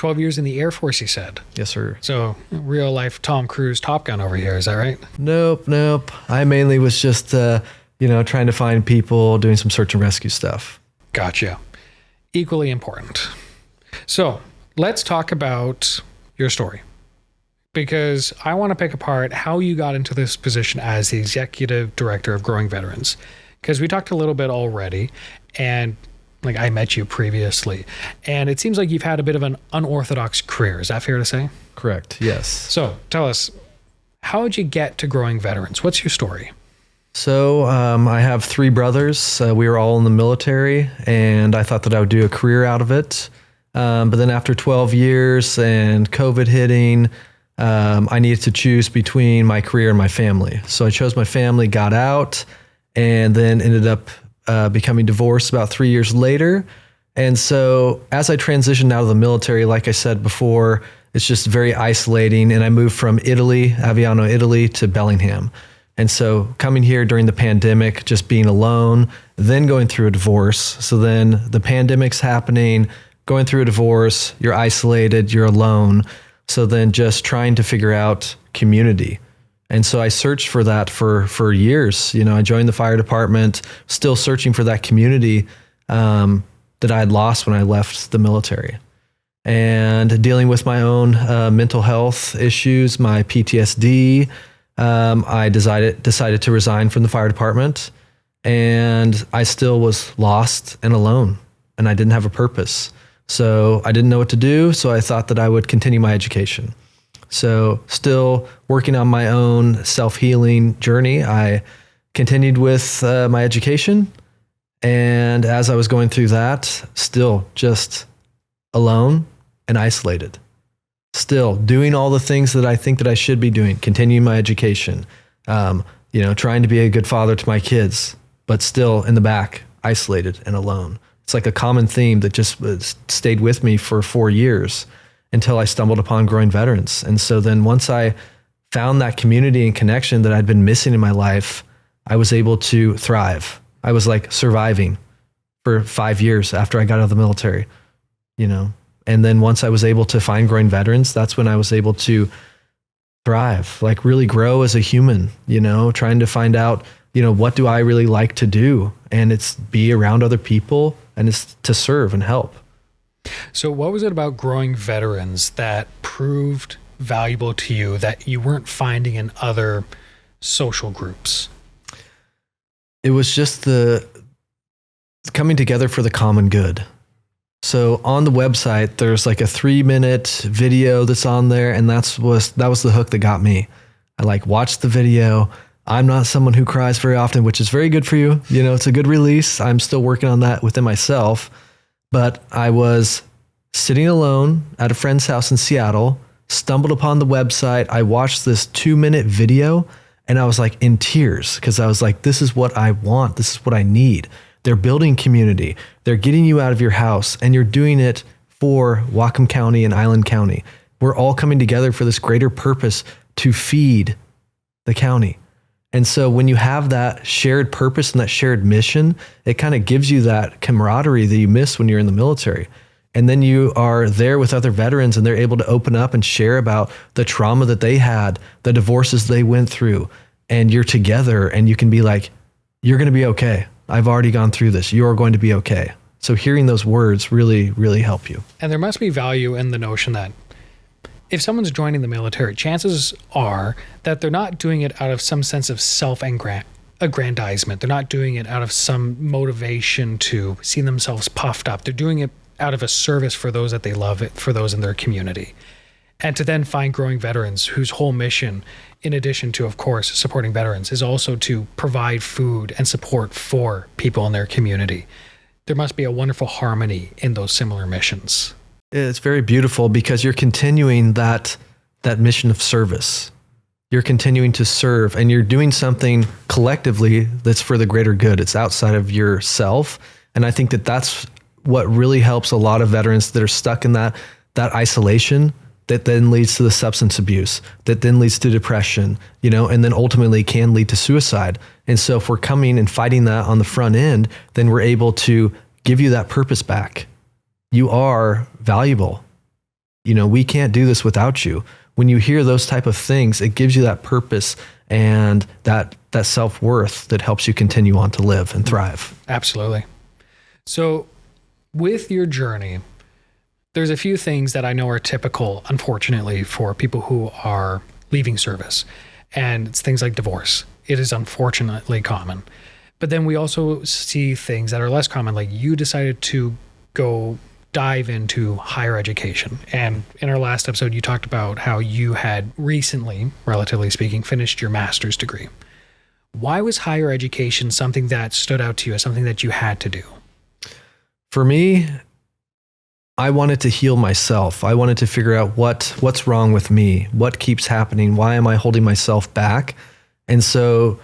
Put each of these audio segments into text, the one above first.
12 years in the Air Force, you said. Yes, sir. So real life Tom Cruise Top Gun over here. Is that right? Nope. I mainly was just, trying to find people, doing some search and rescue stuff. Gotcha. Equally important. So let's talk about your story, because I want to pick apart how you got into this position as the executive director of Growing Veterans, because we talked a little bit already, and like I met you previously, and it seems like you've had a bit of an unorthodox career. Is that fair to say? Correct. Yes. So tell us, how did you get to Growing Veterans? What's your story? So I have 3 brothers. We were all in the military, and I thought that I would do a career out of it. But then after 12 years and COVID hitting, I needed to choose between my career and my family. So I chose my family, got out, and then ended up becoming divorced about 3 years later. And so as I transitioned out of the military, like I said before, it's just very isolating. And I moved from Italy, Aviano, Italy, to Bellingham. And so coming here during the pandemic, just being alone, then going through a divorce. So then the pandemic's happening, going through a divorce, you're isolated, you're alone. So then just trying to figure out community. And so I searched for that for years. I joined the fire department, still searching for that community that I had lost when I left the military. And dealing with my own mental health issues, my PTSD, I decided to resign from the fire department, and I still was lost and alone, and I didn't have a purpose. So I didn't know what to do. So I thought that I would continue my education. So still working on my own self-healing journey, I continued with my education. And as I was going through that, still just alone and isolated. Still doing all the things that I think that I should be doing, continuing my education, trying to be a good father to my kids, but still in the back, isolated and alone. It's like a common theme that just stayed with me for 4 years until I stumbled upon Growing Veterans. And so then once I found that community and connection that I'd been missing in my life, I was able to thrive. I was like surviving for 5 years after I got out of the military, And then once I was able to find Growing Veterans, that's when I was able to thrive, like really grow as a human, trying to find out, what do I really like to do? And it's be around other people, and it's to serve and help. So what was it about Growing Veterans that proved valuable to you that you weren't finding in other social groups? It was just the coming together for the common good. So on the website, there's like a 3-minute video that's on there, and that was the hook that got me. I watched the video. I'm not someone who cries very often, which is very good for you. It's a good release. I'm still working on that within myself. But I was sitting alone at a friend's house in Seattle, stumbled upon the website. I watched this 2-minute video, and I was like in tears because I was like, this is what I want. This is what I need. They're building community. They're getting you out of your house, and you're doing it for Whatcom County and Island County. We're all coming together for this greater purpose to feed the county. And so when you have that shared purpose and that shared mission, it kind of gives you that camaraderie that you miss when you're in the military. And then you are there with other veterans, and they're able to open up and share about the trauma that they had, the divorces they went through, and you're together, and you can be like, you're going to be okay. I've already gone through this. You're going to be okay. So hearing those words really, really help you. And there must be value in the notion that if someone's joining the military, chances are that they're not doing it out of some sense of self-aggrandizement. They're not doing it out of some motivation to see themselves puffed up. They're doing it out of a service for those that they love, for those in their community. And to then find Growing Veterans, whose whole mission, in addition to, of course, supporting veterans, is also to provide food and support for people in their community. There must be a wonderful harmony in those similar missions. It's very beautiful because you're continuing that mission of service. You're continuing to serve, and you're doing something collectively that's for the greater good. It's outside of yourself. And I think that that's what really helps a lot of veterans that are stuck in that isolation, that then leads to the substance abuse, that then leads to depression, and then ultimately can lead to suicide. And so if we're coming and fighting that on the front end, then we're able to give you that purpose back. You are valuable. we can't do this without you. When you hear those type of things, it gives you that purpose and that self-worth that helps you continue on to live and thrive. Absolutely. So with your journey, there's a few things that I know are typical, unfortunately, for people who are leaving service. And it's things like divorce. It is unfortunately common. But then we also see things that are less common, like you decided to go dive into higher education. And in our last episode, you talked about how you had recently, relatively speaking, finished your master's degree. Why was higher education something that stood out to you as something that you had to do? For me, I wanted to heal myself. I wanted to figure out what's wrong with me, what keeps happening, why am I holding myself back? And so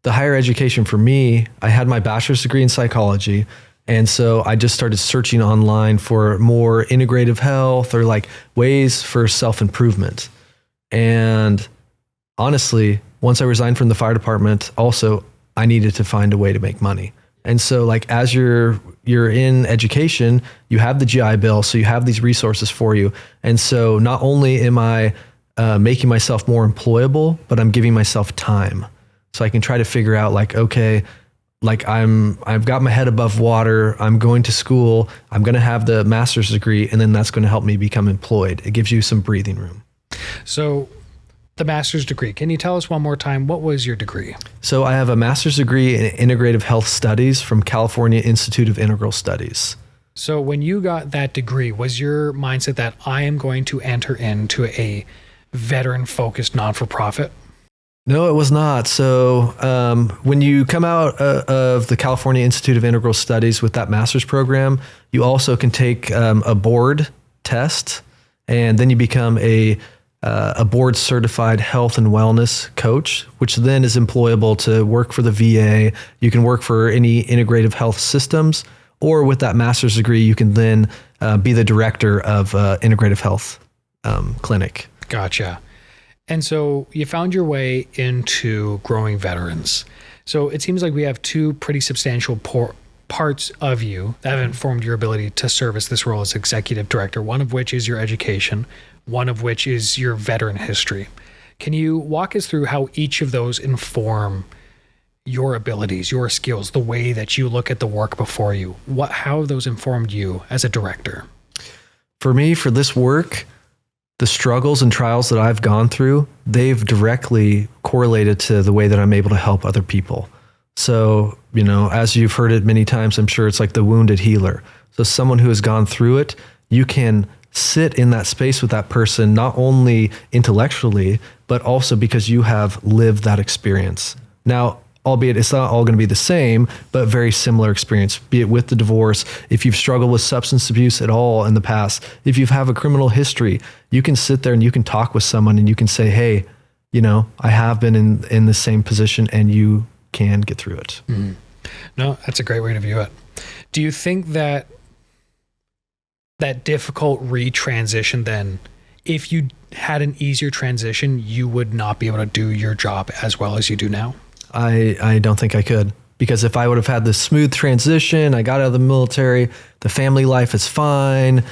the higher education for me, I had my bachelor's degree in psychology. And so I just started searching online for more integrative health or like ways for self-improvement. And honestly, once I resigned from the fire department, also I needed to find a way to make money. And so like as you're in education, you have the GI Bill, so you have these resources for you. And so not only am I making myself more employable, but I'm giving myself time. So I can try to figure out like, okay, like I've got my head above water, I'm going to school, I'm going to have the master's degree, and then that's going to help me become employed. It gives you some breathing room. So the master's degree, can you tell us one more time, what was your degree? So I have a master's degree in integrative health studies from California Institute of Integral Studies. So when you got that degree, was your mindset that I am going to enter into a veteran-focused non-for-profit? No, it was not. So when you come out of the California Institute of Integral Studies with that master's program, you also can take a board test, and then you become a board certified health and wellness coach, which then is employable to work for the VA. You can work for any integrative health systems, or with that master's degree, you can then be the director of integrative health clinic. Gotcha. And so you found your way into growing veterans. So it seems like we have two pretty substantial parts of you that have informed your ability to service this role as executive director, one of which is your education, one of which is your veteran history. Can you walk us through how each of those inform your abilities, your skills, the way that you look at the work before you? How have those informed you as a director? For me, for this work, the struggles and trials that I've gone through, they've directly correlated to the way that I'm able to help other people. So, as you've heard it many times, I'm sure it's like the wounded healer. So someone who has gone through it, you can sit in that space with that person, not only intellectually, but also because you have lived that experience. Now, albeit it's not all going to be the same, but very similar experience, be it with the divorce. If you've struggled with substance abuse at all in the past, if you have a criminal history, you can sit there and you can talk with someone and you can say, hey, I have been in the same position, and you can get through it. Mm-hmm. No, that's a great way to view it. Do you think that difficult retransition, then, if you had an easier transition, you would not be able to do your job as well as you do now? I don't think I could, because if I would have had this smooth transition, I got out of the military, the family life is fine,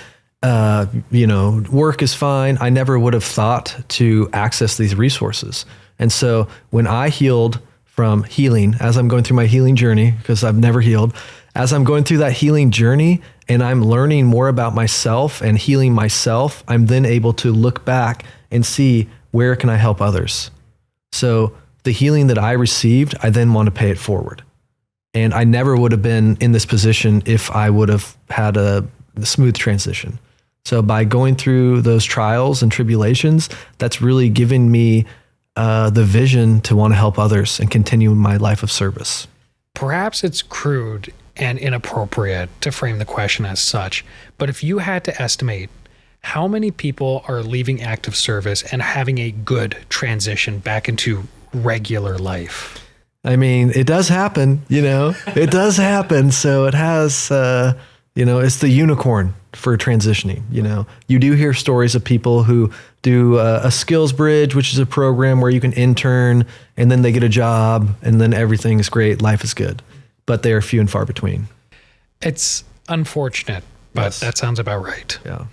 work is fine, I never would have thought to access these resources. And so when I healed from healing, as I'm going through my healing journey, because I've never healed, as I'm going through that healing journey and I'm learning more about myself and healing myself, I'm then able to look back and see, where can I help others? So the healing that I received, I then want to pay it forward. And I never would have been in this position if I would have had a smooth transition. So by going through those trials and tribulations, that's really given me the vision to want to help others and continue my life of service. Perhaps it's crude and inappropriate to frame the question as such, but if you had to estimate how many people are leaving active service and having a good transition back into regular life? I mean, it does happen, it does happen. So it has, it's the unicorn for transitioning. You do hear stories of people who do a skills bridge, which is a program where you can intern and then they get a job and then everything is great. Life is good, but they are few and far between. It's unfortunate, but yes, that sounds about right. Yeah.